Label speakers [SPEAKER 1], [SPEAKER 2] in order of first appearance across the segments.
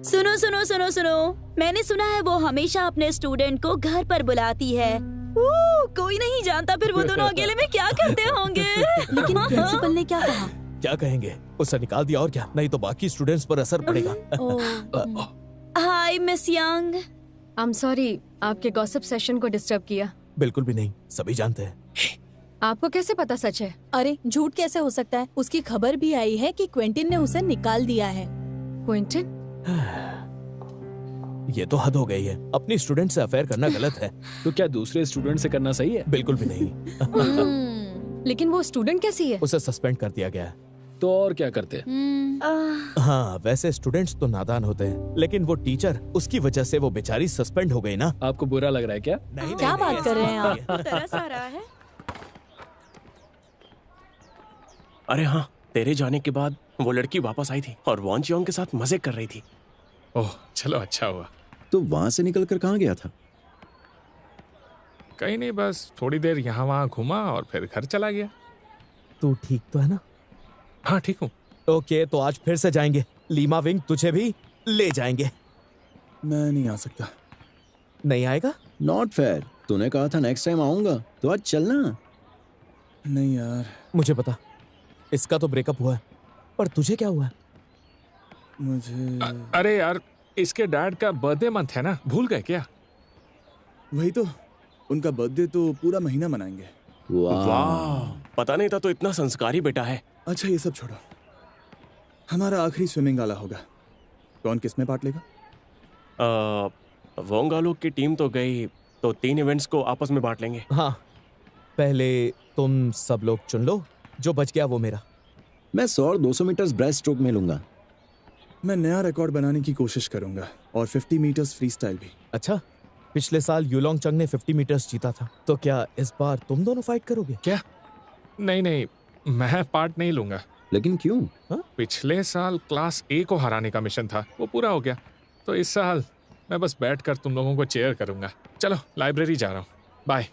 [SPEAKER 1] सुनो सुनो सुनो सुनो, मैंने सुना है वो हमेशा अपने स्टूडेंट को घर पर बुलाती है। कोई नहीं जानता फिर वो दोनों अकेले में क्या करते होंगे।
[SPEAKER 2] लेकिन प्रिंसिपल ने क्या कहा?
[SPEAKER 3] क्या कहेंगे, उसे निकाल दिया और क्या, नहीं तो बाकी स्टूडेंट्स पर असर पड़ेगा।
[SPEAKER 1] Hi miss young.
[SPEAKER 4] I am sorry, आपके गॉसिप सेशन को डिस्टर्ब किया।
[SPEAKER 3] बिल्कुल भी नहीं, सभी जानते हैं।
[SPEAKER 4] आपको कैसे पता सच है?
[SPEAKER 2] अरे झूठ कैसे हो सकता है? उसकी खबर भी आई है कि क्विंटिन ने उसे निकाल दिया है।
[SPEAKER 4] क्विंटिन?
[SPEAKER 3] ये तो हद हो गई है, अपनी स्टूडेंट से अफेयर करना गलत है।
[SPEAKER 5] तो क्या दूसरे स्टूडेंट से करना सही है?
[SPEAKER 3] बिल्कुल भी नहीं।
[SPEAKER 4] लेकिन वो स्टूडेंट कैसी है?
[SPEAKER 3] उसे सस्पेंड कर दिया गया है।
[SPEAKER 5] तो और क्या करते?
[SPEAKER 3] हाँ, वैसे स्टूडेंट्स तो नादान होते हैं, लेकिन वो टीचर, उसकी वजह से वो बेचारी सस्पेंड हो गई ना।
[SPEAKER 5] आपको बुरा लग रहा है क्या?
[SPEAKER 3] नहीं,
[SPEAKER 2] क्या
[SPEAKER 3] नहीं,
[SPEAKER 2] बात कर रहे हैं आप?
[SPEAKER 1] तरस आ रहा है।
[SPEAKER 6] अरे हाँ, तेरे जाने के बाद वो लड़की वापस आई थी और वॉन चियोंग के साथ मजे कर रही थी।
[SPEAKER 7] ओह चलो, अच्छा हुआ।
[SPEAKER 8] तो वहां से निकलकर कहाँ गया था?
[SPEAKER 7] कहीं नहीं, बस थोड़ी देर यहाँ वहाँ घूमा और फिर घर चला गया।
[SPEAKER 3] तू ठीक तो है ना?
[SPEAKER 7] हाँ ठीक हूँ।
[SPEAKER 3] ओके, तो आज फिर से जाएंगे। लीमा विंग तुझे भी ले जाएंगे।
[SPEAKER 8] मैं नहीं आ सकता।
[SPEAKER 3] नहीं आएगा?
[SPEAKER 8] Not fair. तूने कहा था नेक्स्ट टाइम आऊंगा, तो आज चलना। नहीं यार।
[SPEAKER 3] मुझे पता, इसका तो ब्रेकअप हुआ है, पर तुझे क्या हुआ?
[SPEAKER 8] मुझे
[SPEAKER 7] अरे यार, इसके डैड का बर्थडे मंथ है ना, भूल गए क्या?
[SPEAKER 8] वही तो, उनका बर्थडे तो पूरा महीना मनाएंगे।
[SPEAKER 6] वाह, पता नहीं था तो इतना संस्कारी बेटा है।
[SPEAKER 8] अच्छा ये सब छोड़ो, हमारा आखिरी स्विमिंग गाला होगा, कौन किस में पार्ट लेगा?
[SPEAKER 6] वोंगालोक की टीम तो गई, तो 3 इवेंट्स को आपस में बांट लेंगे।
[SPEAKER 3] हाँ, पहले तुम सब लोग चुन लो, जो बच गया वो मेरा।
[SPEAKER 8] मैं 100 और 200 मीटर्स ब्रेस्ट स्ट्रोक में लूंगा। मैं नया रिकॉर्ड बनाने की कोशिश करूंगा, और 50 मीटर्स फ्री स्टाइल भी।
[SPEAKER 3] अच्छा, पिछले साल यूलोंग चंग ने 50 मीटर्स जीता था, तो क्या इस बार तुम दोनों फाइट करोगे?
[SPEAKER 7] क्या? नहीं नहीं, मैं पार्ट नहीं लूंगा।
[SPEAKER 8] लेकिन क्यों?
[SPEAKER 7] पिछले साल क्लास ए को हराने का मिशन था, वो पूरा हो गया, तो इस साल मैं बस बैठकर तुम लोगों को चेयर करूंगा। चलो, लाइब्रेरी जा रहा हूँ, बाय।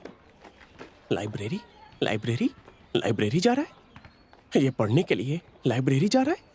[SPEAKER 6] लाइब्रेरी? लाइब्रेरी? लाइब्रेरी जा रहा है? ये पढ़ने के लिए लाइब्रेरी जा रहा है?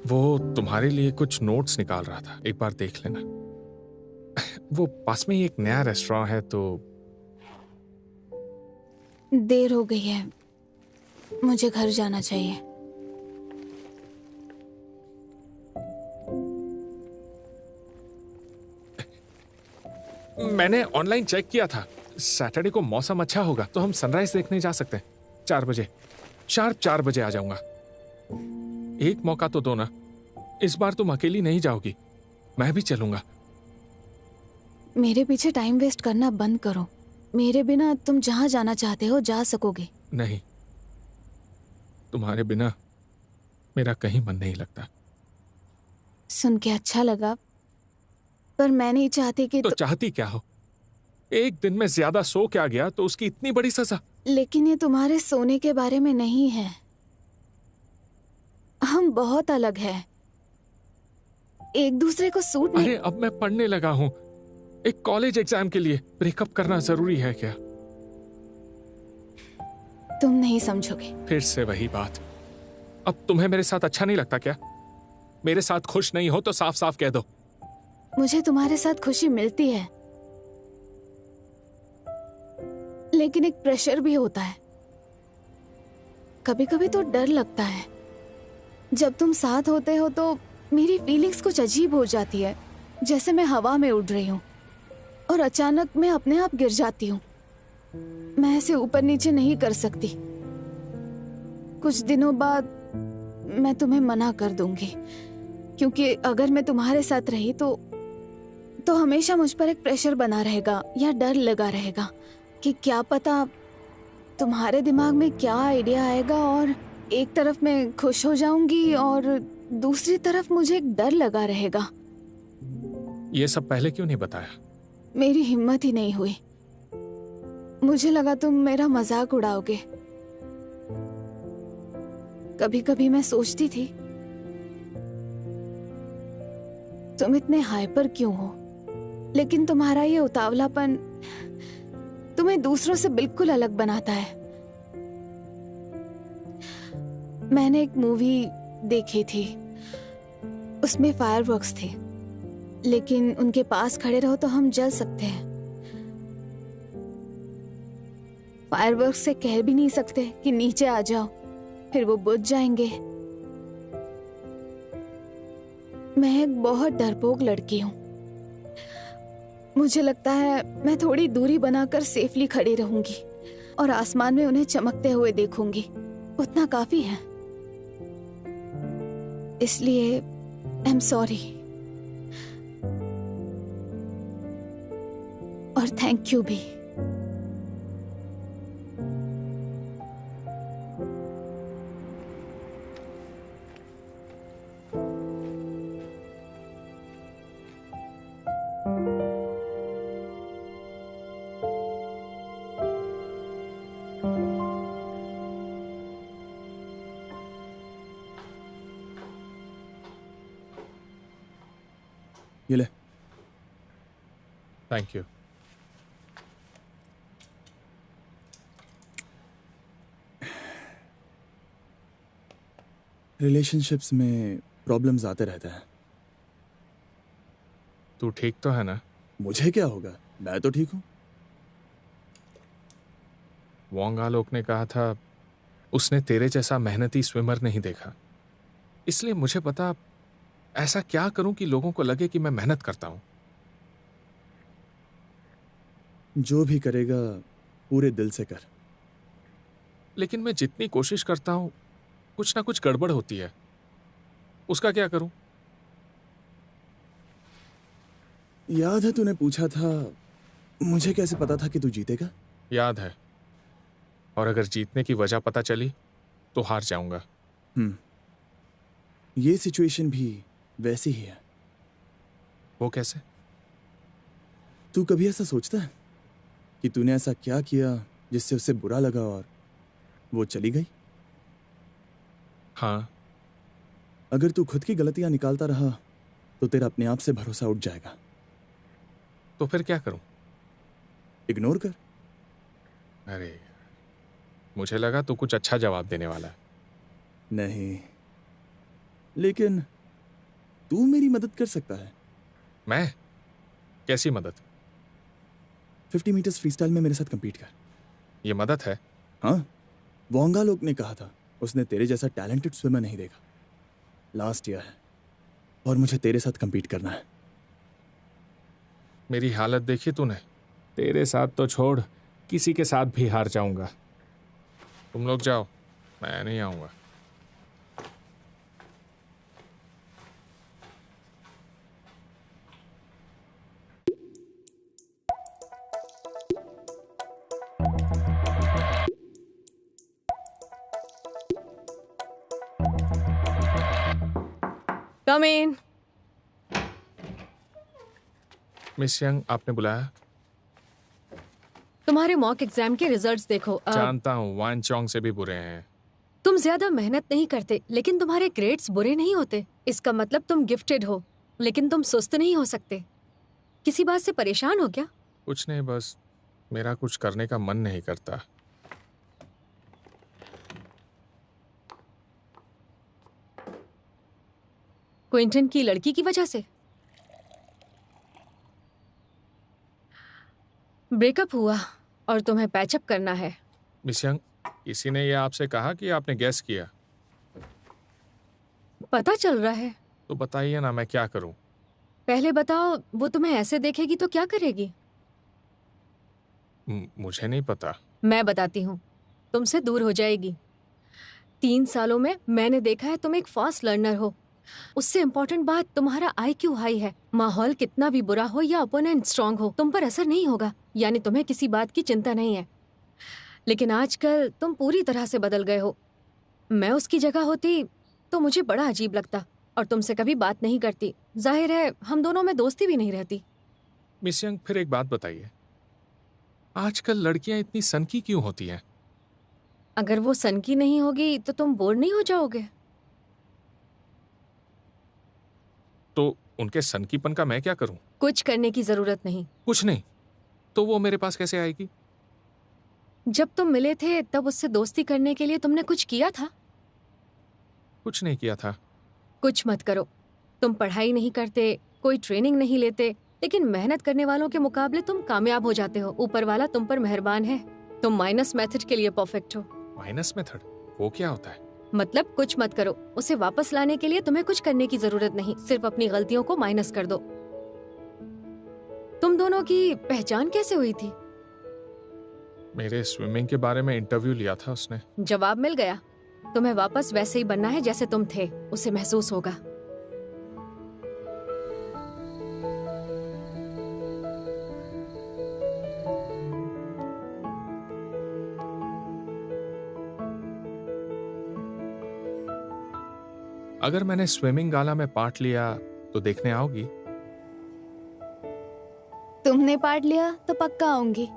[SPEAKER 7] वो तुम्हारे लिए कुछ नोट्स निकाल रहा था, एक बार देख लेना। वो पास में ही एक नया रेस्टोरेंट है, तो
[SPEAKER 2] देर हो गई है, मुझे घर जाना चाहिए।
[SPEAKER 7] मैंने ऑनलाइन चेक किया था, सैटरडे को मौसम अच्छा होगा, तो हम सनराइज देखने जा सकते हैं। 4 बजे, शार्प 4 बजे आ जाऊंगा। एक मौका तो दो ना, इस बार तुम अकेली नहीं जाओगी, मैं भी चलूंगा।
[SPEAKER 2] मेरे पीछे टाइम वेस्ट करना बंद करो। मेरे बिना तुम जहां जाना चाहते हो जा सकोगे।
[SPEAKER 7] नहीं, तुम्हारे बिना मेरा कहीं मन नहीं लगता।
[SPEAKER 2] सुन के अच्छा लगा, पर मैं नहीं चाहती कि
[SPEAKER 7] तो चाहती क्या हो? एक दिन में ज्यादा सो क्या गया तो उसकी इतनी बड़ी सजा?
[SPEAKER 2] लेकिन ये तुम्हारे सोने के बारे में नहीं है। हम बहुत अलग हैं। एक दूसरे को सूट नहीं।
[SPEAKER 7] अरे अब मैं पढ़ने लगा हूँ, एक कॉलेज एग्जाम के लिए। ब्रेकअप करना जरूरी है क्या?
[SPEAKER 2] तुम नहीं समझोगे।
[SPEAKER 7] फिर से वही बात। अब तुम्हें मेरे साथ अच्छा नहीं लगता क्या? मेरे साथ खुश नहीं हो तो साफ साफ कह दो।
[SPEAKER 2] मुझे तुम्हारे साथ खुशी मिलती है, लेकिन एक प्रेशर भी होता है। कभी कभी तो डर लगता है। जब तुम साथ होते हो तो मेरी फीलिंग्स कुछ अजीब हो जाती है, जैसे मैं हवा में उड़ रही हूँ और अचानक मैं अपने आप गिर जाती हूँ। मैं ऐसे ऊपर नीचे नहीं कर सकती। कुछ दिनों बाद मैं तुम्हें मना कर दूंगी, क्योंकि अगर मैं तुम्हारे साथ रही तो हमेशा मुझ पर एक प्रेशर बना रहेगा या डर लगा रहेगा कि क्या पता तुम्हारे दिमाग में क्या आइडिया आएगा और एक तरफ मैं खुश हो जाऊंगी और दूसरी तरफ मुझे एक डर लगा रहेगा।
[SPEAKER 7] ये सब पहले क्यों नहीं बताया?
[SPEAKER 2] मेरी हिम्मत ही नहीं हुई। मुझे लगा तुम मेरा मजाक उड़ाओगे। कभी कभी मैं सोचती थी तुम इतने हाइपर क्यों हो, लेकिन तुम्हारा ये उतावलापन तुम्हें दूसरों से बिल्कुल अलग बनाता है। मैंने एक मूवी देखी थी, उसमें फायरवर्क्स थे, लेकिन उनके पास खड़े रहो तो हम जल सकते हैं। फायरवर्क्स से कह भी नहीं सकते कि नीचे आ जाओ, फिर वो बुझ जाएंगे। मैं एक बहुत डरपोक लड़की हूँ। मुझे लगता है मैं थोड़ी दूरी बनाकर सेफली खड़ी रहूंगी और आसमान में उन्हें चमकते हुए देखूंगी, उतना काफी है। इसलिए आई एम सॉरी और थैंक यू भी।
[SPEAKER 8] ये ले।
[SPEAKER 7] Thank you.
[SPEAKER 8] रिलेशनशिप्स में प्रॉब्लम्स आते रहते हैं।
[SPEAKER 7] तू ठीक तो है ना?
[SPEAKER 8] मुझे क्या होगा, मैं तो ठीक हूँ।
[SPEAKER 7] वोंग आलोक ने कहा था उसने तेरे जैसा मेहनती स्विमर नहीं देखा, इसलिए मुझे पता ऐसा क्या करूं कि लोगों को लगे कि मैं मेहनत करता हूं।
[SPEAKER 8] जो भी करेगा पूरे दिल से कर।
[SPEAKER 7] लेकिन मैं जितनी कोशिश करता हूं कुछ ना कुछ गड़बड़ होती है, उसका क्या करूं?
[SPEAKER 8] याद है तूने पूछा था मुझे कैसे पता था कि तू जीतेगा?
[SPEAKER 7] याद है, और अगर जीतने की वजह पता चली तो हार जाऊंगा।
[SPEAKER 8] ये सिचुएशन भी वैसी ही है।
[SPEAKER 7] वो कैसे?
[SPEAKER 8] तू कभी ऐसा सोचता है कि तूने ऐसा क्या किया जिससे उसे बुरा लगा और वो चली गई?
[SPEAKER 7] हाँ।
[SPEAKER 8] अगर तू खुद की गलतियां निकालता रहा तो तेरा अपने आप से भरोसा उठ जाएगा।
[SPEAKER 7] तो फिर क्या करूं?
[SPEAKER 8] इग्नोर कर।
[SPEAKER 7] अरे मुझे लगा तू कुछ अच्छा जवाब देने वाला है।
[SPEAKER 8] नहीं, लेकिन तू मेरी मदद कर सकता है।
[SPEAKER 7] मैं? कैसी मदद?
[SPEAKER 8] 50 मीटर्स फ्रीस्टाइल में मेरे साथ compete कर।
[SPEAKER 7] ये मदद है?
[SPEAKER 8] हाँ, वोंग आलोक ने कहा था उसने तेरे जैसा टैलेंटेड स्विमर नहीं देखा। लास्ट ईयर है और मुझे तेरे साथ compete करना है।
[SPEAKER 7] मेरी हालत देखी तूने? तेरे साथ तो छोड़, किसी के साथ भी हार जाऊंगा। तुम लोग जाओ, मैं नहीं आऊंगा।
[SPEAKER 4] कम इन।
[SPEAKER 7] मिस यंग, आपने बुलाया?
[SPEAKER 4] तुम्हारे मॉक एग्जाम के रिजल्ट्स देखो।
[SPEAKER 7] जानता हूँ वान चोंग से भी बुरे हैं।
[SPEAKER 4] तुम ज्यादा मेहनत नहीं करते, लेकिन तुम्हारे ग्रेड्स बुरे नहीं होते। इसका मतलब तुम गिफ्टेड हो। लेकिन तुम सुस्त नहीं हो सकते। किसी बात से परेशान हो क्या?
[SPEAKER 7] कुछ नहीं, बस मेरा कुछ करने का मन नहीं करता।
[SPEAKER 4] क्विंटन की लड़की की वजह से? ब्रेकअप हुआ और तुम्हें पैचअप करना है।
[SPEAKER 7] मिस यंग, किसी ने ये आपसे कहा कि आपने गैस किया?
[SPEAKER 4] पता चल रहा है।
[SPEAKER 7] तो बताइए ना, मैं क्या करूं?
[SPEAKER 4] पहले बताओ, वो तुम्हें ऐसे देखेगी तो क्या करेगी?
[SPEAKER 7] मुझे नहीं पता।
[SPEAKER 4] मैं बताती हूँ, तुमसे दूर हो जाएगी। 3 सालों में मैंने देखा है तुम एक फास्ट लर्नर हो। उससे इम्पोर्टेंट बात, तुम्हारा IQ हाई है। माहौल कितना भी बुरा हो या ओपोनेंट स्ट्रांग हो, तुम पर असर नहीं होगा, यानी तुम्हें किसी बात की चिंता नहीं है। लेकिन आजकल तुम पूरी तरह से बदल गए हो। मैं उसकी जगह होती तो मुझे बड़ा अजीब लगता और तुमसे कभी बात नहीं करती। जाहिर है हम दोनों में दोस्ती भी नहीं रहती।
[SPEAKER 7] मिस यंग, फिर एक बात बताइए, आजकल लड़कियां इतनी सनकी क्यों होती हैं?
[SPEAKER 4] अगर वो सनकी नहीं होगी तो तुम बोर नहीं हो जाओगे?
[SPEAKER 7] तो उनके सनकीपन का मैं क्या करूं?
[SPEAKER 4] कुछ करने की जरूरत नहीं।
[SPEAKER 7] कुछ नहीं? तो वो मेरे पास कैसे आएगी?
[SPEAKER 4] जब तुम मिले थे तब उससे दोस्ती करने के लिए तुमने कुछ किया था?
[SPEAKER 7] कुछ नहीं किया था।
[SPEAKER 4] कुछ मत करो। तुम पढ़ाई नहीं करते, कोई ट्रेनिंग नहीं लेते, लेकिन मेहनत करने वालों के मुकाबले तुम कामयाब हो जाते हो। ऊपर वाला तुम पर मेहरबान है। तुम माइनस मेथड के लिए परफेक्ट हो।
[SPEAKER 7] Minus method? वो क्या होता है?
[SPEAKER 4] मतलब कुछ मत करो। उसे वापस लाने के लिए तुम्हें कुछ करने की जरूरत नहीं, सिर्फ अपनी गलतियों को माइनस कर दो। तुम दोनों की पहचान कैसे हुई थी?
[SPEAKER 7] मेरे स्विमिंग के बारे में इंटरव्यू लिया था उसने।
[SPEAKER 4] जवाब मिल गया। तुम्हें वापस वैसे ही बनना है जैसे तुम थे। उसे महसूस होगा।
[SPEAKER 7] अगर मैंने स्विमिंग गाला में पार्ट लिया तो देखने आओगी?
[SPEAKER 2] तुमने पार्ट लिया तो पक्का आऊंगी।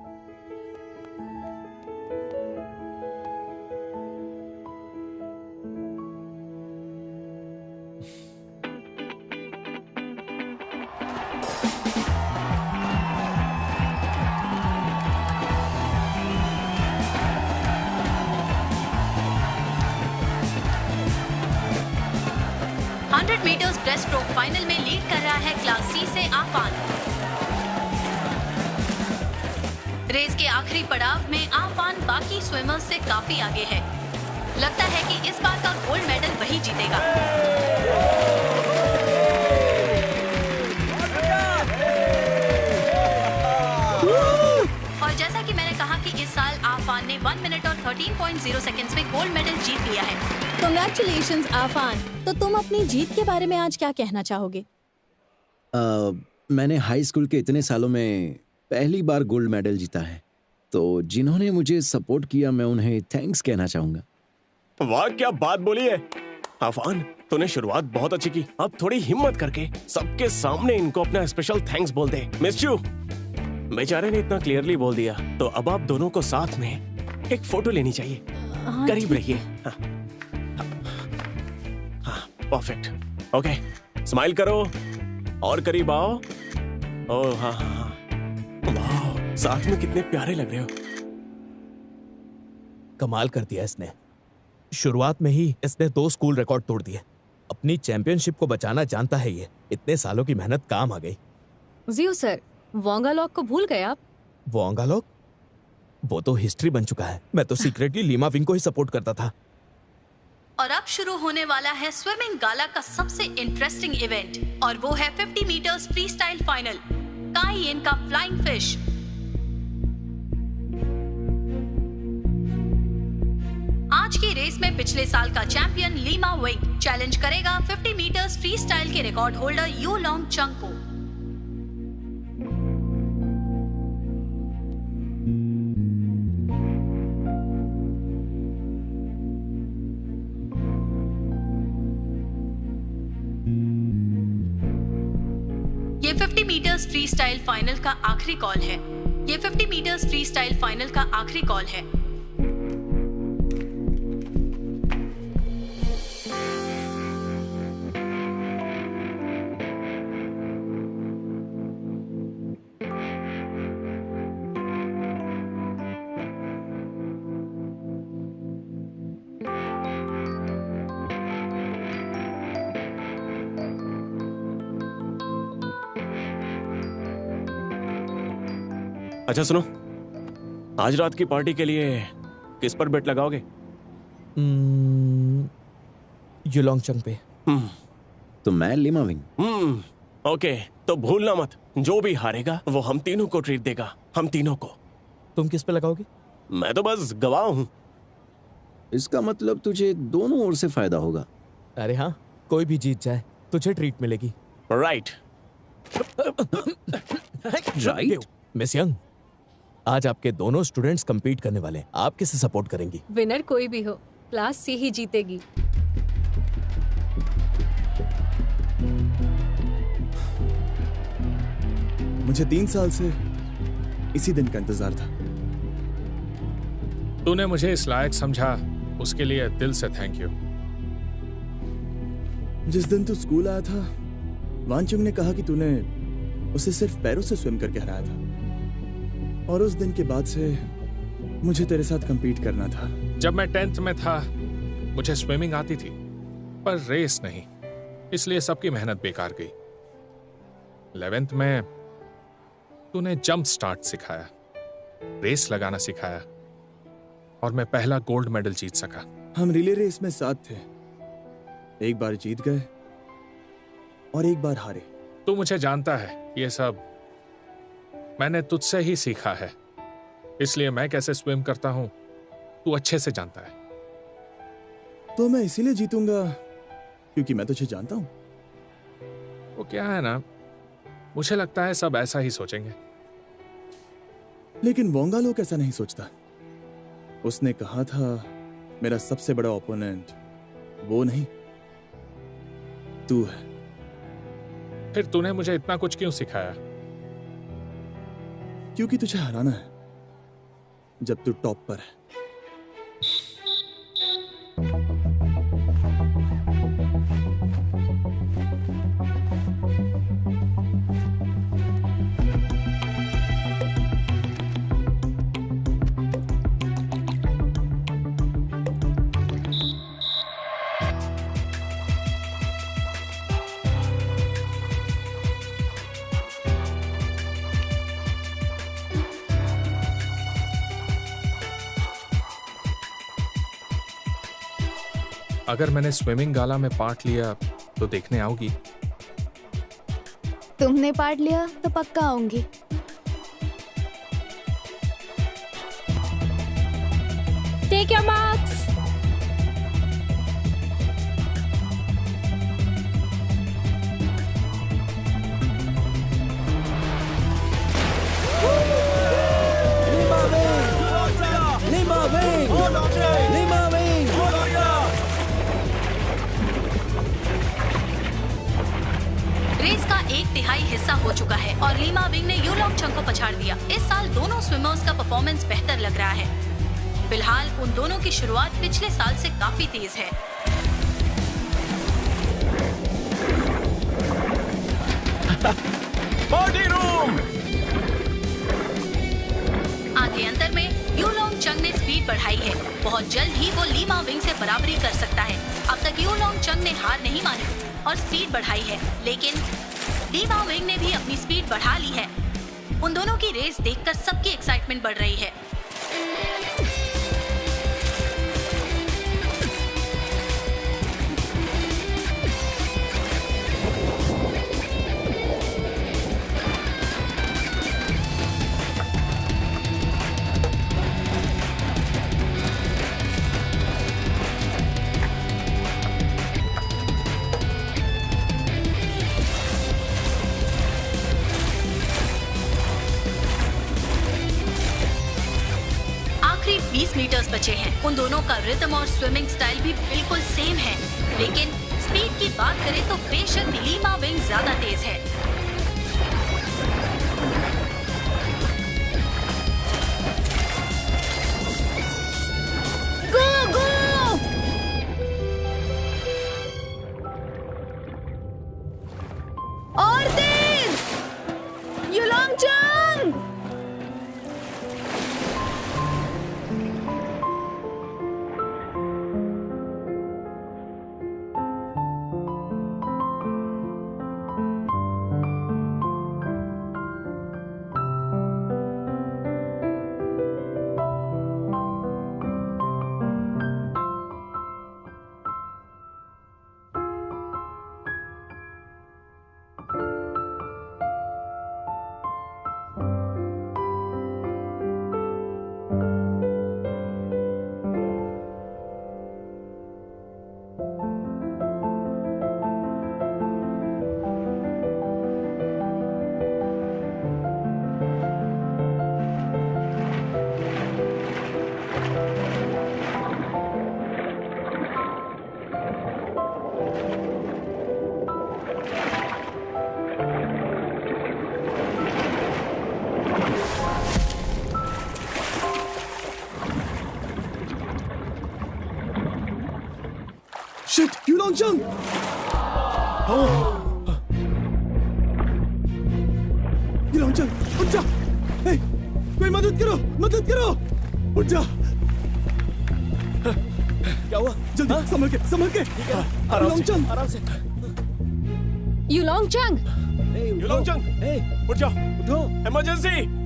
[SPEAKER 1] मीटर्स ब्रेस्ट स्ट्रोक फाइनल में लीड कर रहा है क्लास C से आफान। रेस के आखिरी पड़ाव में आफान बाकी स्विमर्स से काफी आगे है। लगता है कि इस बार का गोल्ड मेडल वही जीतेगा। और जैसा कि मैंने कहा कि इस साल आफान ने 1 मिनट और 13.0 सेकंड्स में गोल्ड मेडल जीत लिया है।
[SPEAKER 9] कांग्रेचुलेशंस आफान। तो तुम अपनी जीत के बारे में आज क्या कहना चाहोगे?
[SPEAKER 10] मैंने हाई स्कूल के इतने सालों में पहली बार गोल्ड मेडल जीता है, तो जिन्होंने मुझे सपोर्ट किया मैं उन्हें थैंक्स कहना चाहूंगा।
[SPEAKER 6] वाह, क्या बात बोली है आफान, तूने शुरुआत बहुत अच्छी की। अब थोड़ी हिम्मत करके सबके सामने इनको अपना स्पेशल थैंक्स बोल दे। Miss you. बेचारे ने इतना क्लियरली बोल दिया, तो अब आप दोनों को साथ में एक फोटो लेनी चाहिए। करीब रहिए। परफेक्ट। ओके, स्माइल करो और करीब आओ। ओह हाँ हाँ हाँ, वाह, साथ में कितने प्यारे लग रहे हो।
[SPEAKER 3] कमाल कर दिया इसने। शुरुआत में ही इसने 2 स्कूल रिकॉर्ड तोड़ दिए। अपनी चैंपियनशिप को बचाना जानता है ये। इतने सालों की मेहनत काम आ गई।
[SPEAKER 4] जियो सर, वोंगालॉक को भूल गए आप?
[SPEAKER 3] वोंगालॉक? वो तो हिस्ट्री बन चुका है। मैं तो सीक्रेटली लीमा विंग को ही सपोर्ट करता था।
[SPEAKER 1] और अब शुरू होने वाला है स्विमिंग गाला का सबसे इंटरेस्टिंग इवेंट, और वो है 50 मीटर्स फ्री स्टाइल फाइनल, काई यिन का फ्लाइंग फिश। आज की रेस में पिछले साल का चैंपियन लीमा विंग चैलेंज करेगा 50 मीटर्स फ्री स्टाइल के रिकॉर्ड होल्डर यू लॉन्ग चंग को। ये 50 मीटर्स फ्री स्टाइल फाइनल का आखिरी कॉल है। ये 50 मीटर्स फ्री स्टाइल फाइनल का आखिरी कॉल है।
[SPEAKER 6] अच्छा सुनो, आज रात की पार्टी के लिए किस पर बेट लगाओगे?
[SPEAKER 3] युलोंग चंग पे।
[SPEAKER 10] तो मैं लिमा विंग।
[SPEAKER 6] ओके, तो भूलना मत, जो भी हारेगा वो हम तीनों को ट्रीट देगा, हम तीनों को।
[SPEAKER 3] तुम किस पे लगाओगे?
[SPEAKER 6] मैं तो बस गवाह हूँ।
[SPEAKER 10] इसका मतलब तुझे दोनों ओर से फायदा होगा।
[SPEAKER 3] अरे हाँ, कोई भी जीत जाए तुझे ट्रीट मिलेगी।
[SPEAKER 6] राइट।
[SPEAKER 10] राइट।
[SPEAKER 3] मिस यंग, आज आपके दोनों स्टूडेंट्स compete करने वाले हैं। आप किसे सपोर्ट करेंगी?
[SPEAKER 4] विनर कोई भी हो, क्लास सी ही जीतेगी।
[SPEAKER 8] मुझे 3 साल से इसी दिन का इंतजार था।
[SPEAKER 7] तूने मुझे इस लायक समझा, उसके लिए दिल से थैंक यू।
[SPEAKER 8] जिस दिन तू स्कूल आया था, वांचुंग ने कहा कि तूने उसे सिर्फ पैरों से स्विम करके हराया था, और उस दिन के बाद से मुझे तेरे साथ compete करना था।
[SPEAKER 7] जब मैं 10th में था मुझे स्विमिंग आती थी, पर रेस नहीं, इसलिए सबकी मेहनत बेकार गई। 11th में तूने जंप स्टार्ट सिखाया, रेस लगाना सिखाया, और मैं पहला गोल्ड मेडल जीत सका।
[SPEAKER 8] हम रिले रेस में साथ थे, एक बार जीत गए और एक बार हारे।
[SPEAKER 7] तू मुझे जानता है, ये सब मैंने तुझसे ही सीखा है, इसलिए मैं कैसे स्विम करता हूं तू अच्छे से जानता है।
[SPEAKER 8] तो मैं इसीलिए जीतूंगा क्योंकि मैं तुझे जानता हूं।
[SPEAKER 7] वो क्या है ना, मुझे लगता है सब ऐसा ही सोचेंगे।
[SPEAKER 8] लेकिन वोंगा लोग ऐसा नहीं सोचता। उसने कहा था मेरा सबसे बड़ा ओपोनेंट वो नहीं, तू है।
[SPEAKER 7] फिर तूने मुझे इतना कुछ क्यों सिखाया?
[SPEAKER 8] क्योंकि तुझे हराना है जब तू टॉप पर है।
[SPEAKER 7] अगर मैंने स्विमिंग गाला में पार्ट लिया तो देखने आओगी?
[SPEAKER 2] तुमने पार्ट लिया तो पक्का आऊंगी।
[SPEAKER 9] Take your marks.
[SPEAKER 1] रेस का 1/3 हिस्सा हो चुका है और लीमा विंग ने युलोंग चंग को पछाड़ दिया। इस साल दोनों स्विमर्स का परफॉर्मेंस बेहतर लग रहा है। फिलहाल उन दोनों की शुरुआत पिछले साल से काफी तेज है।
[SPEAKER 6] Party room.
[SPEAKER 1] आधे अंतर में युलोंग चंग ने स्पीड बढ़ाई है। बहुत जल्द ही वो लीमा विंग से बराबरी कर सकता है। अब तक युलोंग चंग ने हार नहीं मानी और स्पीड बढ़ाई है, लेकिन लीमा विंग ने भी अपनी स्पीड बढ़ा ली है। उन दोनों की रेस देखकर सबकी एक्साइटमेंट बढ़ रही है। आखिरी 20 मीटर्स बचे हैं। उन दोनों का रिदम और स्विमिंग स्टाइल भी बिल्कुल सेम है, लेकिन स्पीड की बात करें तो बेशक लीमा विंग ज्यादा तेज है।
[SPEAKER 2] गो गो! और तेज! युलोंग चंग!
[SPEAKER 8] Shit, Yulongchang! Yulongchang, उठ जा! Hey, कोई मदद करो! मदद करो! उठ जा!
[SPEAKER 3] क्या हुआ?
[SPEAKER 8] जल्दी संभल के, संभल के! Yulongchang!
[SPEAKER 3] आराम से।
[SPEAKER 4] युलोंगचंग,
[SPEAKER 6] युलोंगचंग, उठ जाओ,
[SPEAKER 3] उठो।
[SPEAKER 6] इमरजेंसी।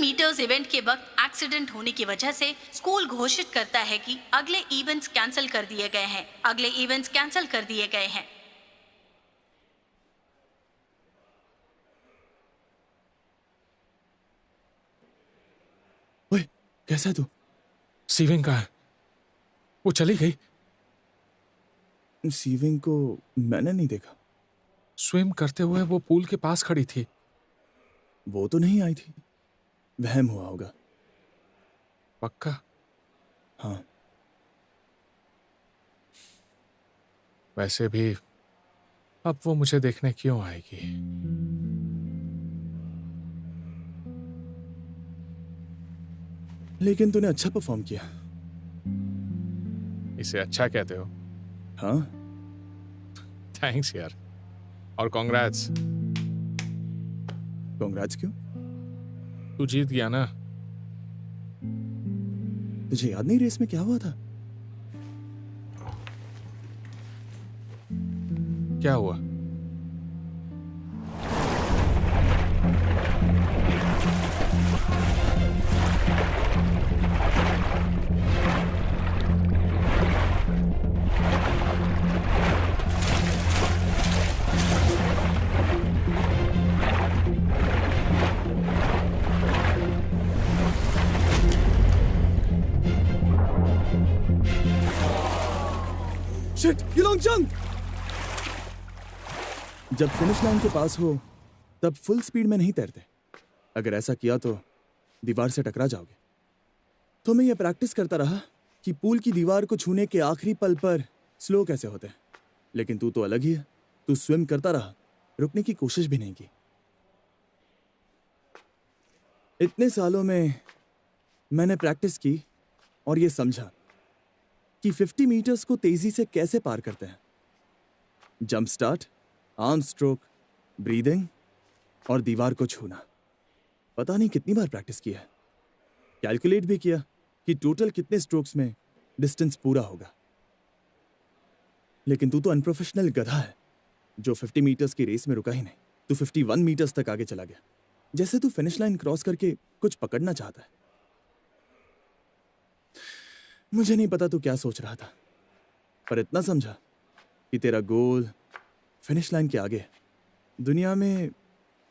[SPEAKER 1] मीटर्स इवेंट के वक्त एक्सीडेंट होने की वजह से स्कूल घोषित करता है कि अगले इवेंट्स कैंसिल कर दिए गए हैं। अगले इवेंट्स कैंसिल कर दिए गए हैं।
[SPEAKER 8] ओए, कैसा है तू?
[SPEAKER 7] सीविंग कहाँ है? वो चली गई।
[SPEAKER 8] सीविंग को मैंने नहीं देखा।
[SPEAKER 7] स्विम करते हुए वो पूल के पास खड़ी थी।
[SPEAKER 8] वो तो नहीं आई थी। वहम हुआ होगा।
[SPEAKER 7] पक्का?
[SPEAKER 8] हाँ।
[SPEAKER 7] वैसे भी अब वो मुझे देखने क्यों आएगी?
[SPEAKER 8] लेकिन तूने अच्छा परफॉर्म किया।
[SPEAKER 7] इसे अच्छा कहते हो?
[SPEAKER 8] हाँ।
[SPEAKER 7] थैंक्स यार। और कांग्रेट्स।
[SPEAKER 8] कांग्रेट्स क्यों?
[SPEAKER 7] तू जीत गया ना।
[SPEAKER 8] तुझे याद नहीं रेस में क्या हुआ था?
[SPEAKER 7] क्या हुआ?
[SPEAKER 8] शिट, युलोंगचंग! जब फिनिश लाइन के पास हो तब फुल स्पीड में नहीं तैरते। अगर ऐसा किया तो दीवार से टकरा जाओगे। तो मैं ये प्रैक्टिस करता रहा कि पूल की दीवार को छूने के आखिरी पल पर स्लो कैसे होते हैं। लेकिन तू तो अलग ही है। तू स्विम करता रहा, रुकने की कोशिश भी नहीं की। इतने सालों में मैंने प्रैक्टिस की और ये समझा कि 50 मीटर्स को तेजी से कैसे पार करते हैं। Jump start, arm stroke, breathing और दीवार को छूना। पता नहीं कितनी बार प्रैक्टिस किया है। कैलकुलेट भी किया कि टोटल कितने स्ट्रोक्स में डिस्टेंस पूरा होगा। लेकिन तू तो अनप्रोफेशनल गधा है जो 50 मीटर्स की रेस में रुका ही नहीं। तू 51 मीटर्स तक आगे चला गया, जैसे तू फिनिश लाइन क्रॉस करके कुछ पकड़ना चाहता है। मुझे नहीं पता तू क्या सोच रहा था, पर इतना समझा कि तेरा गोल फिनिश लाइन के आगे है। दुनिया में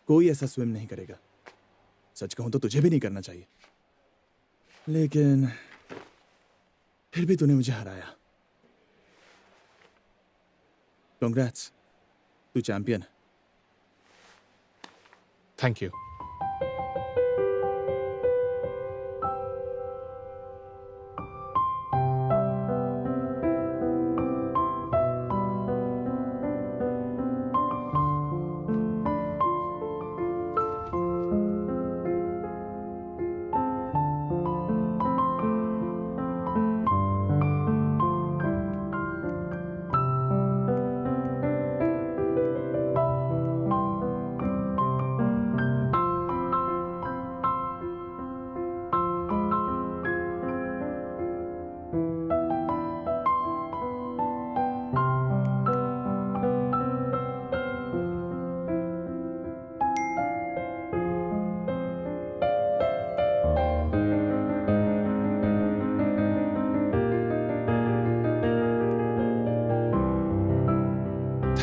[SPEAKER 8] कोई ऐसा स्विम नहीं करेगा। सच कहूं तो तुझे भी नहीं करना चाहिए, लेकिन फिर भी तूने मुझे हराया। कांग्रेट्स, तू चैंपियन है।
[SPEAKER 7] Thank you.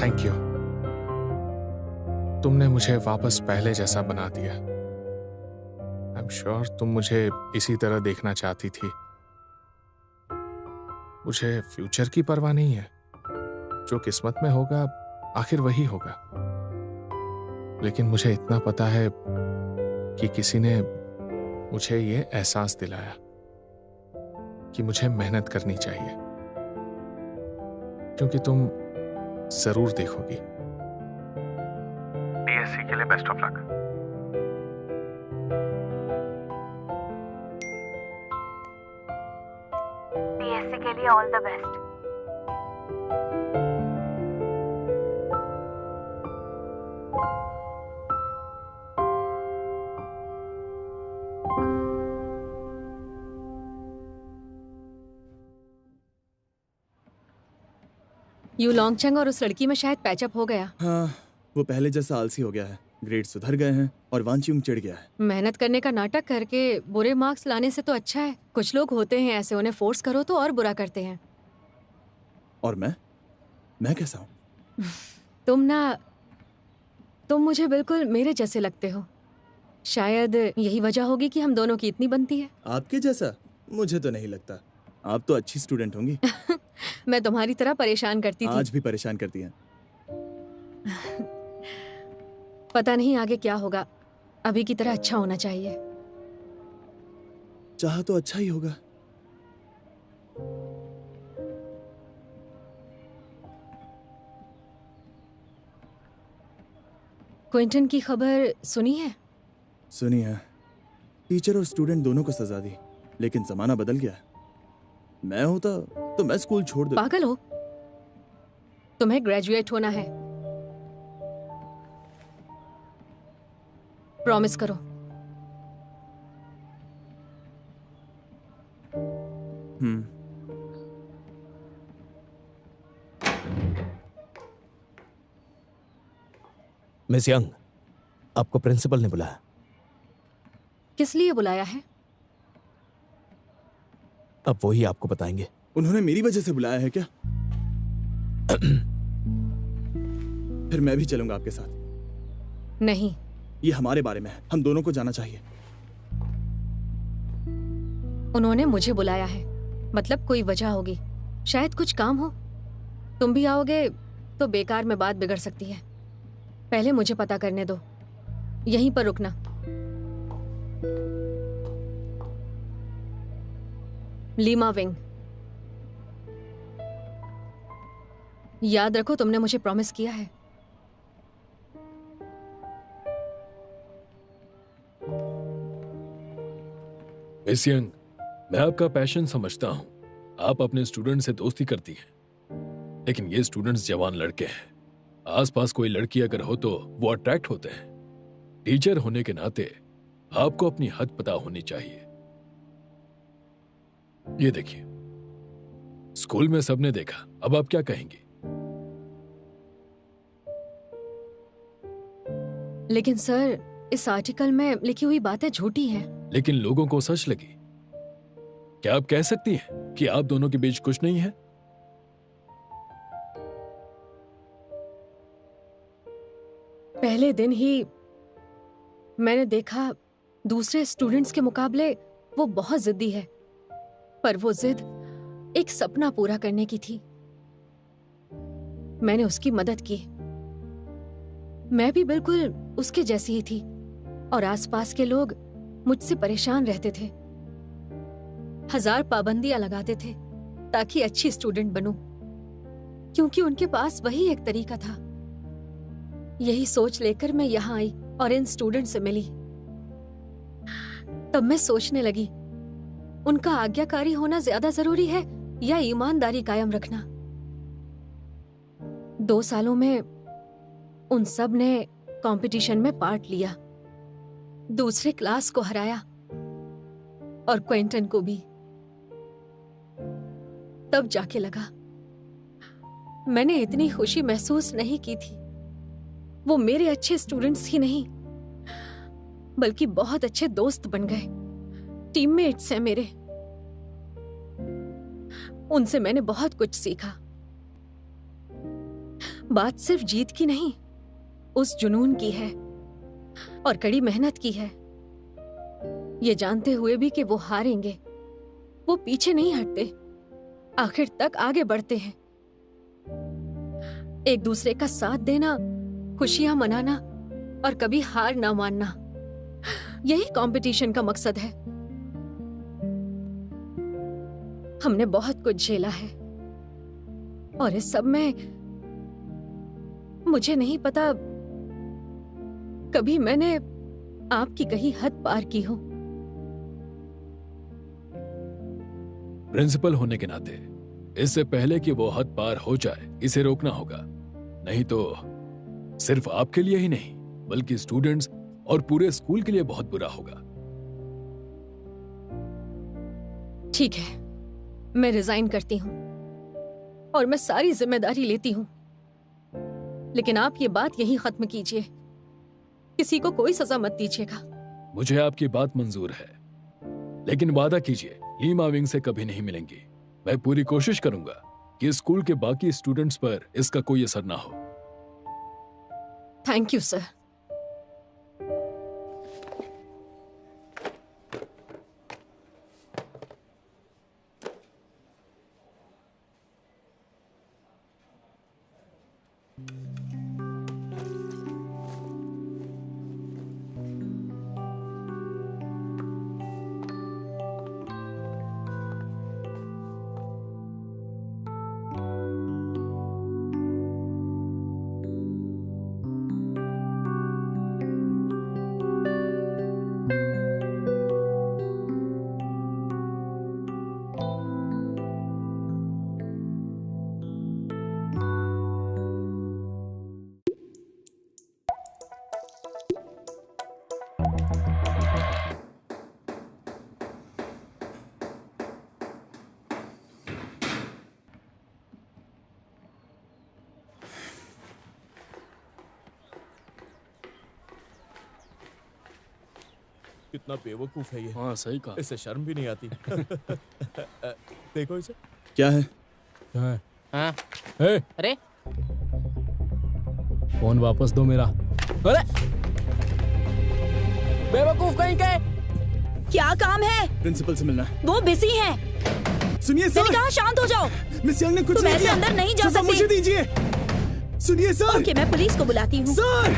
[SPEAKER 7] Thank you. तुमने मुझे वापस पहले जैसा बना दिया। आई एम श्योर तुम मुझे इसी तरह देखना चाहती थी। मुझे फ्यूचर की परवाह नहीं है, जो किस्मत में होगा आखिर वही होगा। लेकिन मुझे इतना पता है कि किसी ने मुझे ये एहसास दिलाया कि मुझे मेहनत करनी चाहिए, क्योंकि तुम जरूर देखोगी।
[SPEAKER 11] बीएससी के लिए बेस्ट ऑफ लक।
[SPEAKER 12] बीएससी के लिए ऑल द बेस्ट।
[SPEAKER 4] यू लॉन्गचंग और उस लड़की में शायद पैचअप हो गया।
[SPEAKER 8] हाँ, वो पहले जैसा आलसी हो गया है, ग्रेड सुधर गए हैं और वांचिंग चिढ़ गया है।
[SPEAKER 4] मेहनत करने का नाटक करके बुरे मार्क्स लाने से तो अच्छा है। कुछ लोग होते हैं ऐसे, उन्हें फोर्स करो तो और बुरा करते हैं।
[SPEAKER 8] और मैं कैसा हूँ?
[SPEAKER 4] तुम मुझे बिल्कुल मेरे जैसे लगते हो। शायद यही वजह होगी कि हम दोनों की इतनी बनती है।
[SPEAKER 8] आपके जैसा? मुझे तो नहीं लगता। आप तो अच्छी स्टूडेंट होंगी।
[SPEAKER 4] मैं तुम्हारी तरह परेशान करती थी।
[SPEAKER 8] आज भी परेशान करती हैं।
[SPEAKER 4] पता नहीं आगे क्या होगा। अभी की तरह अच्छा होना चाहिए।
[SPEAKER 8] चाह तो अच्छा ही होगा।
[SPEAKER 4] क्विंटन की खबर सुनी है?
[SPEAKER 8] सुनी है। टीचर और स्टूडेंट दोनों को सजा दी, लेकिन जमाना बदल गया। मैं होता तो मैं स्कूल छोड़ देता।
[SPEAKER 4] पागल हो? तुम्हें ग्रेजुएट होना है। प्रॉमिस करो।
[SPEAKER 3] मिस यंग, आपको प्रिंसिपल ने बुलाया।
[SPEAKER 4] किस लिए बुलाया है?
[SPEAKER 3] अब वही आपको बताएंगे।
[SPEAKER 8] उन्होंने मेरी वजह से बुलाया है क्या? फिर मैं भी चलूंगा आपके साथ।
[SPEAKER 4] नहीं,
[SPEAKER 8] ये हमारे बारे में है, हम दोनों को जाना चाहिए।
[SPEAKER 4] उन्होंने मुझे बुलाया है, मतलब कोई वजह होगी। शायद कुछ काम हो। तुम भी आओगे तो बेकार में बात बिगड़ सकती है। पहले मुझे पता करने दो। यहीं पर रुकना। Lima wing. याद रखो, तुमने मुझे प्रॉमिस किया है।
[SPEAKER 5] मिस यंग, मैं आपका पैशन समझता हूं। आप अपने स्टूडेंट से दोस्ती करती हैं, लेकिन ये स्टूडेंट्स जवान लड़के हैं। आसपास कोई लड़की अगर हो तो वो अट्रैक्ट होते हैं। टीचर होने के नाते आपको अपनी हद पता होनी चाहिए। ये देखिए, स्कूल में सबने देखा, अब आप क्या कहेंगी?
[SPEAKER 4] लेकिन सर, इस आर्टिकल में लिखी हुई बातें झूठी हैं।
[SPEAKER 5] लेकिन लोगों को सच लगी। क्या आप कह सकती हैं कि आप दोनों के बीच कुछ नहीं है?
[SPEAKER 4] पहले दिन ही मैंने देखा दूसरे स्टूडेंट्स के मुकाबले वो बहुत जिद्दी है, पर वो जिद एक सपना पूरा करने की थी। मैंने उसकी मदद की। मैं भी बिल्कुल उसके जैसी ही थी और आसपास के लोग मुझसे परेशान रहते थे। 1000 पाबंदियां लगाते थे ताकि अच्छी स्टूडेंट बनूं, क्योंकि उनके पास वही एक तरीका था। यही सोच लेकर मैं यहाँ आई और इन स्टूडेंट से मिली। तब मैं सोचने लगी, उनका आज्ञाकारी होना ज्यादा जरूरी है या ईमानदारी कायम रखना। 2 सालों में उन सब ने कंपटीशन में पार्ट लिया, दूसरे क्लास को हराया और क्विंटन को भी। तब जाके लगा, मैंने इतनी खुशी महसूस नहीं की थी। वो मेरे अच्छे स्टूडेंट्स ही नहीं, बल्कि बहुत अच्छे दोस्त बन गए, टीममेट्स हैं मेरे। उनसे मैंने बहुत कुछ सीखा। बात सिर्फ जीत की नहीं, उस जुनून की है और कड़ी मेहनत की है। ये जानते हुए भी कि वो हारेंगे, वो पीछे नहीं हटते, आखिर तक आगे बढ़ते हैं। एक दूसरे का साथ देना, खुशियां मनाना और कभी हार ना मानना, यही कंपटीशन का मकसद है। हमने बहुत कुछ झेला है और इस सब में मुझे नहीं पता कभी मैंने आपकी कहीं हद पार की हो।
[SPEAKER 5] प्रिंसिपल होने के नाते इससे पहले कि वो हद पार हो जाए, इसे रोकना होगा। नहीं तो सिर्फ आपके लिए ही नहीं बल्कि स्टूडेंट्स और पूरे स्कूल के लिए बहुत बुरा होगा।
[SPEAKER 4] ठीक है, मैं रिजाइन करती हूं और मैं सारी जिम्मेदारी लेती हूं, लेकिन आप ये बात यहीं खत्म कीजिए। किसी को कोई सजा मत दीजिएगा।
[SPEAKER 5] मुझे आपकी बात मंजूर है, लेकिन वादा कीजिए लीमा विंग से कभी नहीं मिलेंगी। मैं पूरी कोशिश करूंगा कि स्कूल के बाकी स्टूडेंट्स पर इसका कोई असर ना हो।
[SPEAKER 4] Thank you sir.
[SPEAKER 3] कितना बेवकूफ है ये।
[SPEAKER 5] हाँ सही कहा।
[SPEAKER 3] इससे शर्म भी नहीं आती। देखो इसे।
[SPEAKER 8] क्या है?
[SPEAKER 11] हाँ।
[SPEAKER 3] ए,
[SPEAKER 11] अरे
[SPEAKER 3] फोन वापस दो मेरा।
[SPEAKER 11] अरे बेवकूफ कहीं के।
[SPEAKER 9] क्या काम है?
[SPEAKER 8] प्रिंसिपल से मिलना है।
[SPEAKER 9] वो बिजी हैं।
[SPEAKER 8] सुनिए सर।
[SPEAKER 9] मैंने कहा शांत हो जाओ।
[SPEAKER 8] मिस यंग ने कुछ
[SPEAKER 9] तुम
[SPEAKER 8] नहीं
[SPEAKER 9] ऐसे
[SPEAKER 8] किया।
[SPEAKER 9] अंदर नहीं जा
[SPEAKER 8] सर,
[SPEAKER 9] सकते।
[SPEAKER 8] मुझे दीजिए। सुनिए सर।
[SPEAKER 9] ओके, मैं पुलिस को बुलाती हूँ।
[SPEAKER 8] सर।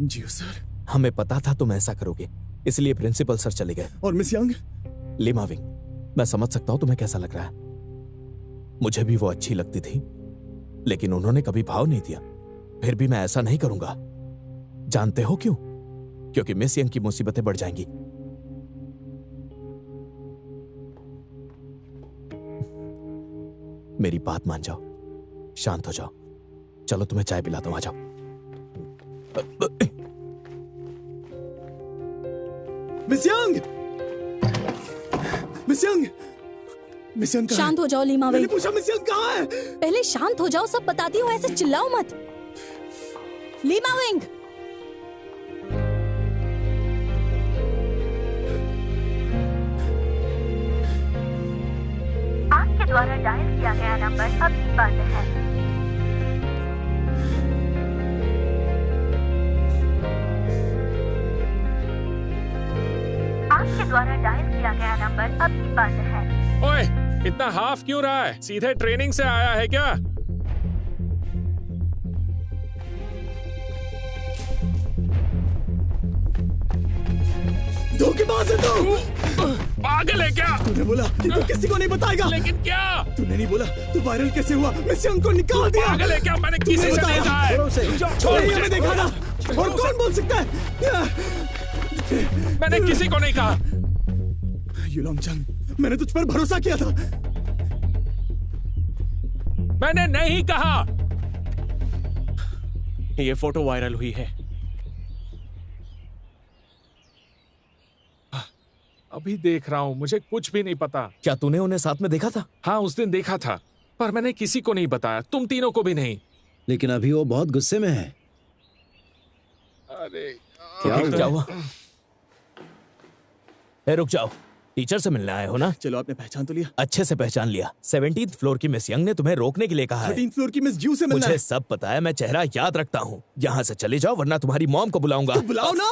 [SPEAKER 8] जी सर।
[SPEAKER 3] हमें पता था तुम ऐसा करोगे, इसलिए प्रिंसिपल सर चले गए।
[SPEAKER 8] और मिस यंग?
[SPEAKER 3] लीमा विंग, मैं समझ सकता हूं तुम्हें कैसा लग रहा है। मुझे भी वो अच्छी लगती थी, लेकिन उन्होंने कभी भाव नहीं दिया। फिर भी मैं ऐसा नहीं करूंगा। जानते हो क्यों? क्योंकि मिस यंग की मुसीबतें बढ़ जाएंगी। मेरी बात मान जाओ, शांत हो जाओ। चलो तुम्हें चाय पिलाता हूं, आ जाओ।
[SPEAKER 8] Miss young! Miss young! Miss young कहाँ है?
[SPEAKER 9] शांत हो जाओ लीमा
[SPEAKER 8] मैंने
[SPEAKER 9] विंग।
[SPEAKER 8] पूछा मिस यंग कहाँ है?
[SPEAKER 9] पहले शांत हो जाओ, सब बताती हूँ, ऐसे चिल्लाओ मत। Lima wing!
[SPEAKER 12] आपके द्वारा डायल किया गया नंबर अभी बंद है। आपके द्वारा डायल किया गया नंबर अभी बंद है।
[SPEAKER 7] ओए, इतना हाफ क्यों रहा है? सीधे ट्रेनिंग से आया है क्या?
[SPEAKER 8] धोखेबाज है तू!
[SPEAKER 7] पागल है क्या?
[SPEAKER 8] तूने बोला कि तू किसी को नहीं बताएगा।
[SPEAKER 7] लेकिन क्या?
[SPEAKER 8] तूने नहीं बोला तो वायरल कैसे हुआ? मिस यंग को निकाल दिया।
[SPEAKER 7] पागल है क्या? मैंने किसी से नहीं कहा है।
[SPEAKER 8] छोड़, हमें देखा ना। और कौन बोल सकता है?
[SPEAKER 7] मैंने किसी को नहीं कहा।
[SPEAKER 8] युलोंग चंग, मैंने तुझ पर भरोसा किया था।
[SPEAKER 7] मैंने नहीं कहा।
[SPEAKER 6] ये फोटो वायरल हुई है।
[SPEAKER 7] अभी देख रहा हूँ, मुझे कुछ भी नहीं पता।
[SPEAKER 3] क्या तूने उन्हें साथ में देखा था?
[SPEAKER 7] हाँ, उस दिन देखा था, पर मैंने किसी को नहीं बताया, तुम तीनों को भी नहीं।
[SPEAKER 10] लेकिन अभी वो बहुत गुस्से में है।
[SPEAKER 7] अरे
[SPEAKER 3] क्या हुआ? ए, रुक जाओ। टीचर से मिलने आए हो ना?
[SPEAKER 8] चलो, आपने पहचान तो लिया।
[SPEAKER 3] अच्छे से पहचान लिया। 17th फ्लोर की मिस यंग ने तुम्हें रोकने के लिए कहा है।
[SPEAKER 8] 13th फ्लोर की मिस जू से मिलना
[SPEAKER 3] मुझे
[SPEAKER 8] है।
[SPEAKER 3] सब पता है, मैं चेहरा याद रखता हूँ। यहाँ से चले जाओ वरना तुम्हारी मॉम को बुलाऊंगा।
[SPEAKER 8] तो बुलाओ ना।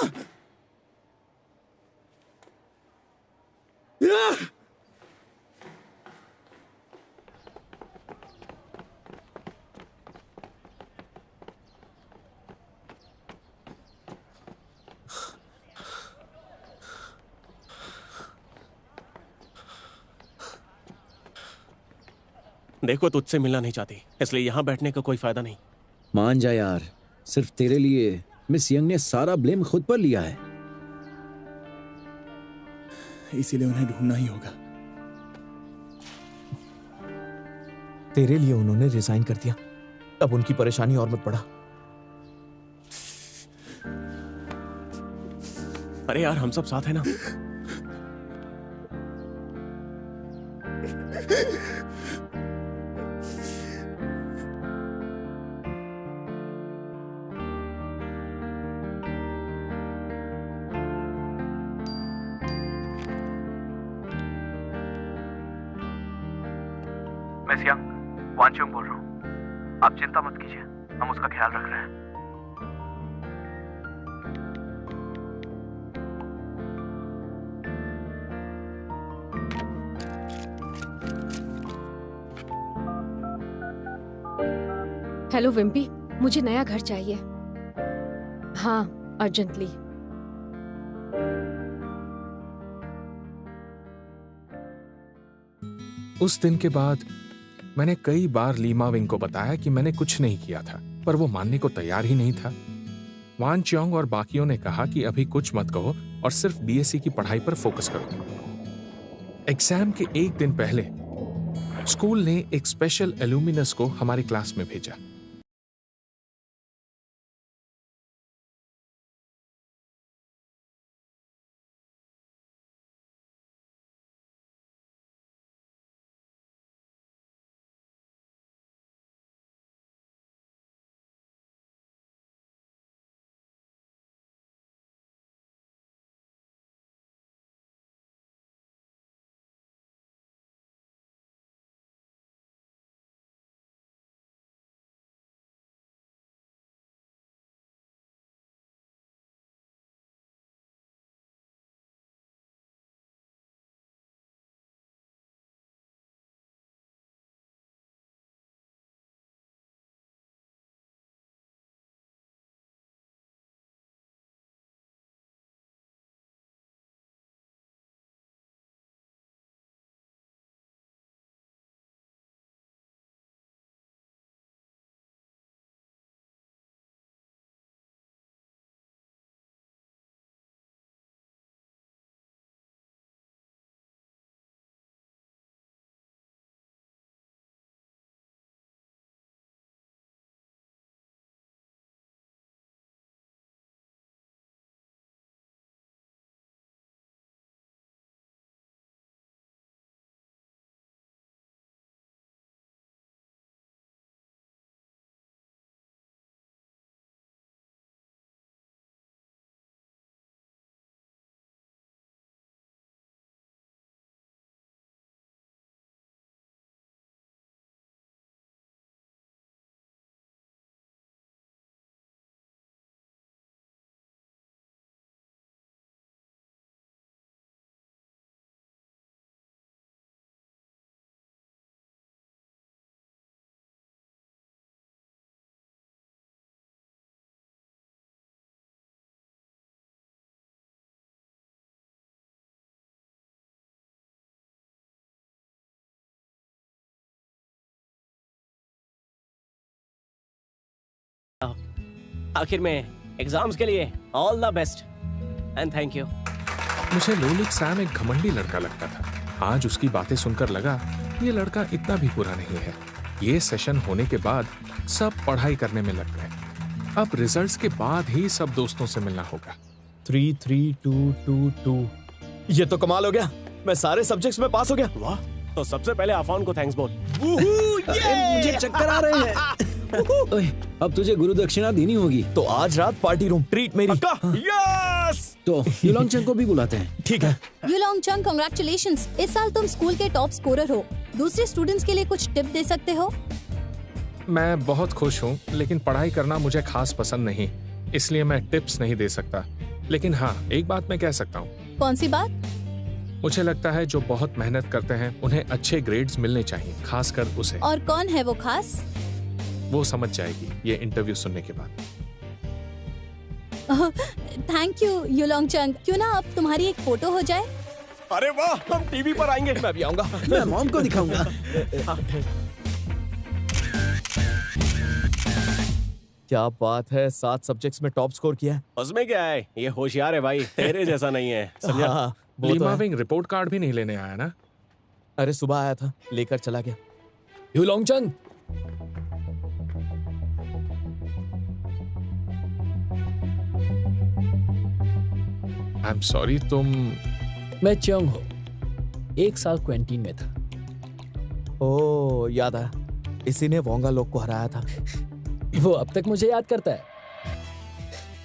[SPEAKER 6] देखो, तुझसे मिलना नहीं चाहती, इसलिए यहाँ बैठने का कोई फायदा नहीं।
[SPEAKER 10] मान जा यार, सिर्फ तेरे लिए मिस यंग ने सारा ब्लेम खुद पर लिया है।
[SPEAKER 8] इसीलिए उन्हें ढूंढना ही होगा।
[SPEAKER 3] तेरे लिए उन्होंने रिजाइन कर दिया, अब उनकी परेशानी और मत बढ़ा।
[SPEAKER 6] अरे यार, हम सब साथ हैं ना।
[SPEAKER 13] मिस यंग, वांचुंग बोल रहा हूँ। आप चिंता मत कीजिए, हम उसका ख्याल रख रहे हैं।
[SPEAKER 4] हेलो विम्पी, मुझे नया घर चाहिए। हाँ, अर्जेंटली।
[SPEAKER 7] उस दिन के बाद मैंने कई बार लीमा विंग को बताया कि मैंने कुछ नहीं किया था, पर वो मानने को तैयार ही नहीं था। वान चियोंग और बाकियों ने कहा कि अभी कुछ मत कहो और सिर्फ बीएससी की पढ़ाई पर फोकस करो। एग्जाम के एक दिन पहले स्कूल ने एक स्पेशल एल्यूमिनस को हमारी क्लास में भेजा।
[SPEAKER 6] आखिर में एग्जाम्स के लिए all the best and thank you.
[SPEAKER 7] मुझे लोलिक सैम एक घमंडी लड़का लगता था। आज उसकी बातें सुनकर लगा ये लड़का इतना भी बुरा नहीं है। ये सेशन होने के बाद सब पढ़ाई करने में लग गए। अब रिजल्ट्स के बाद ही सब दोस्तों से मिलना होगा।
[SPEAKER 3] 33222। ये तो कमाल हो गया, मैं सारे सब्जेक्ट्स में पास हो गया।
[SPEAKER 6] वाह, तो सबसे पहले आफान को थैंक्स बोल।
[SPEAKER 10] मुझे चक्कर आ रहे हैं। ओए, अब तुझे गुरु दक्षिणा देनी होगी।
[SPEAKER 3] तो आज रात पार्टी रूम ट्रीट मेरी।
[SPEAKER 6] पक्का? यस।
[SPEAKER 10] तो युलोंग चंग को भी बुलाते हैं।
[SPEAKER 3] ठीक है।
[SPEAKER 9] युलोंग चंग, कांग्रेचुलेशंस, इस साल तुम स्कूल के टॉप स्कोरर हो। दूसरे स्टूडेंट्स के लिए कुछ टिप दे सकते हो?
[SPEAKER 7] मैं बहुत खुश हूँ, लेकिन पढ़ाई करना मुझे खास पसंद नहीं, इसलिए मैं टिप्स नहीं दे सकता। लेकिन हाँ, एक बात मैं कह सकता हूँ।
[SPEAKER 9] कौन सी बात?
[SPEAKER 7] मुझे लगता है जो बहुत मेहनत करते हैं उन्हें अच्छे ग्रेड्स मिलने चाहिए, खासकर उसे।
[SPEAKER 9] और कौन है वो खास?
[SPEAKER 7] वो समझ जाएगी ये इंटरव्यू सुनने के बाद।
[SPEAKER 9] थैंक यू युलोंग चंग। क्यों ना अब तुम्हारी एक फोटो हो जाए?
[SPEAKER 6] अरे वाह, हम टीवी पर आएंगे।
[SPEAKER 3] मैं भी आऊंगा।
[SPEAKER 10] मैं मॉम को दिखाऊंगा।
[SPEAKER 3] क्या बात है, 7 सब्जेक्ट्स में टॉप स्कोर किया है।
[SPEAKER 6] उसमें क्या है, ये होशियार है भाई, तेरे जैसा नहीं है, समझा?
[SPEAKER 3] हाँ, वो तो
[SPEAKER 7] लीमा
[SPEAKER 3] है।
[SPEAKER 7] विंग रिपोर्ट कार्ड भी नहीं लेने आया ना?
[SPEAKER 3] अरे सुबह आया था, लेकर चला गया।
[SPEAKER 11] युलोंग चंग,
[SPEAKER 7] आई एम सॉरी, तुम?
[SPEAKER 11] मैं चंग हो, 1 साल क्वेंटीन में था।
[SPEAKER 3] ओह, याद आया, इसी ने वोंगा लोग को हराया था।
[SPEAKER 11] वो अब तक मुझे याद करता है।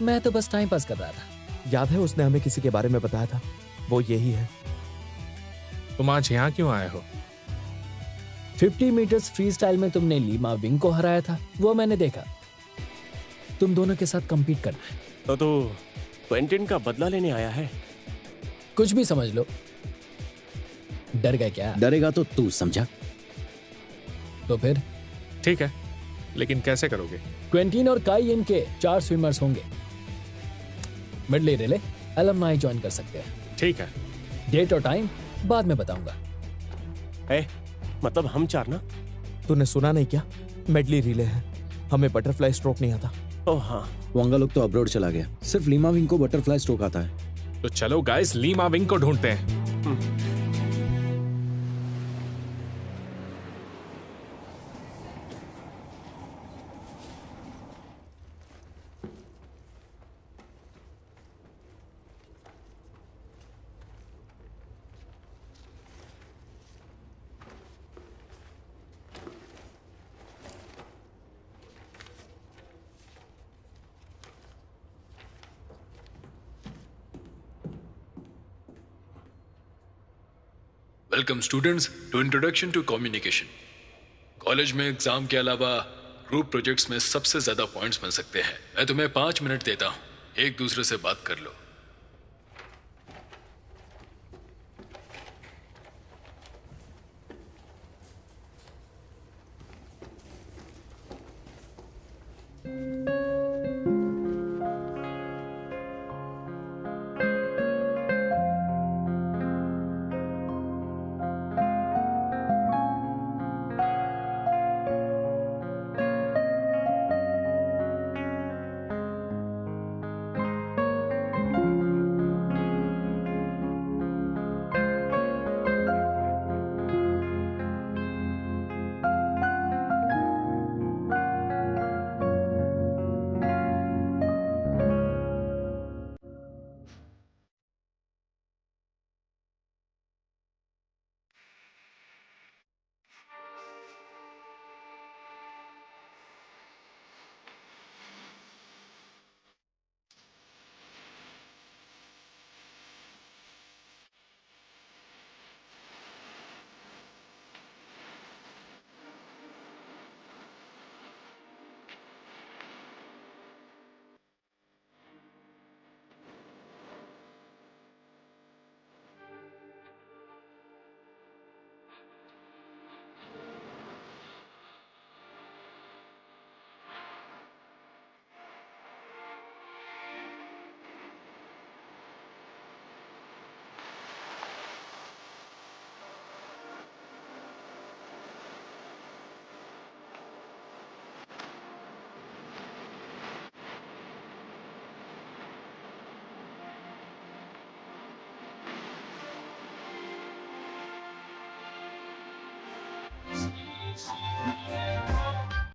[SPEAKER 11] मैं तो बस टाइम पास कर रहा था।
[SPEAKER 3] याद है उसने हमें किसी के बारे में बताया था, वो यही है।
[SPEAKER 7] तुम आज यहाँ क्यों आए हो?
[SPEAKER 11] 50 मीटर्स फ्री स्टाइल में तुमने लीमा विंग को हराया था, वो मैंने देखा। तुम दोनों के साथ compete करना है।
[SPEAKER 6] तो तू क्वेंटिन का बदला लेने आया है?
[SPEAKER 11] कुछ भी समझ लो। डर गए क्या?
[SPEAKER 10] डरेगा तो तू, समझा?
[SPEAKER 11] तो फिर
[SPEAKER 7] ठीक है, लेकिन कैसे करोगे?
[SPEAKER 11] क्वेंटीन और काई इनके 4 स्विमर्स होंगे। मिडले रिले अलमनाई ज्वाइन कर सकते हैं।
[SPEAKER 7] ठीक है।
[SPEAKER 11] डेट और टाइम बाद में बताऊंगा।
[SPEAKER 6] मतलब हम 4 ना?
[SPEAKER 3] तूने सुना नहीं क्या? मेडली रिले है, हमें बटरफ्लाई स्ट्रोक नहीं आता।
[SPEAKER 6] ओह हाँ।
[SPEAKER 10] वोंगा लोग तो अब्रॉड चला गया, सिर्फ लीमा विंग को बटरफ्लाई स्ट्रोक आता है।
[SPEAKER 7] तो चलो गाइस, लीमा विंग को ढूंढते हैं।
[SPEAKER 5] Welcome students to introduction to communication. College में एग्जाम के अलावा ग्रुप प्रोजेक्ट्स में सबसे ज्यादा पॉइंट्स मिल सकते हैं। मैं तुम्हें 5 मिनट देता हूँ, एक दूसरे से बात कर लो।